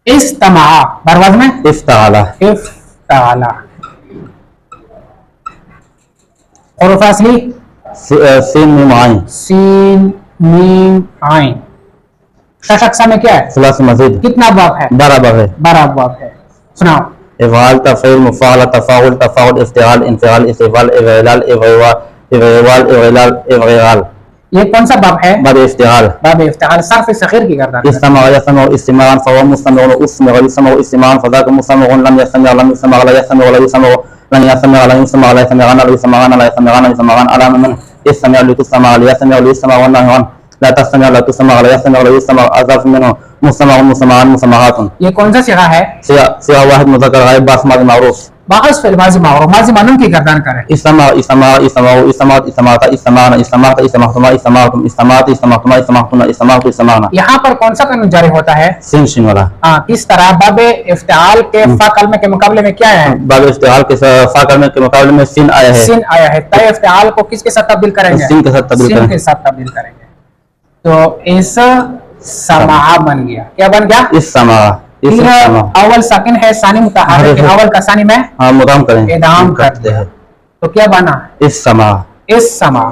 इस्तमा बरवाज में इफ्ताला इफ्ताला। हुरूफ असली scene meme आइन सीन मीम आइन। शशक्सा में क्या है? सुलासी मजीद कितना बाब है? 12 बाब है। 12 बाब है। सुनाओ। इफ़ाल तफ़ईल मुफ़ाला तफ़ाउल तफ़ाउल इफ्तिआल इंफ़िआल इस्तिफ़ाल इग़लाल इग़वाल इग़लाल इग़लाल। ये कौन सा बाब है? बाब इफ्तिआल। बाब इफ्तिआल सर्फ सग़ीर की गर्दन। इस्तमा यसमा इस्तिमाअन फहुव मुस्तमिउन उसमिअ युस्मअ इस्तिमाअन फज़ाक मुस्तमिउन लम यस्तमिअ लम युस्मअ ला यस्तमिअ ला युस्मअ लन यस्तमिअ ला युस्मअ ला यस्तमिअन ला युस्मअन ला यस्तमिअन युस्मअन अला मन यस्तमिअ लितुस्मअ ला यस्तमिअ लियुस्मअ वन नहवन ला तस्तमिअ ला तुस्मअ ला यस्तमिअ ला युस्मअ अज़फ मिन्हु मुस्तमअ मुस्तमअन मुस्तमअतुन। ये कौन सा सिगा है? सिगा वाहिद मुज़क्कर गायब बास माज़ी मारूफ। बास फिल माज़ी मारूफ माज़ी मालूम की गर्दन करे। इस्तमा इस्तमा इस्तमाउ इस्तमात इस्तमाता इस्तमाना इस्तमाता इस्तमातुमा इस्तमातुम इस्तमात इस्तमातुमा इस्तमातुना इस्तमातु इस्तमाना। यहाँ पर कौन सा कानून जारी होता है? सिन शिन वाला। हाँ, किस तरह बाब इफ्तिआल के फा कलमे के मुकाबले में क्या है? बाब इफ्तिआल के फा कलमे के मुकाबले में सिन आया है। सिन आया है। तय इफ्तिआल को किसके साथ तब्दील करेंगे? सिन के साथ तब्दील करेंगे। सिन के साथ तब्दील करेंगे। तो इस समा बन गया। क्या बन गया? इस समा। अव्वल साकिन है, सानी मुतहर्रिक है। अव्वल का सानी में मुदाम करेंगे, इदाम करते हैं। तो क्या बना? इस समा। इस समा।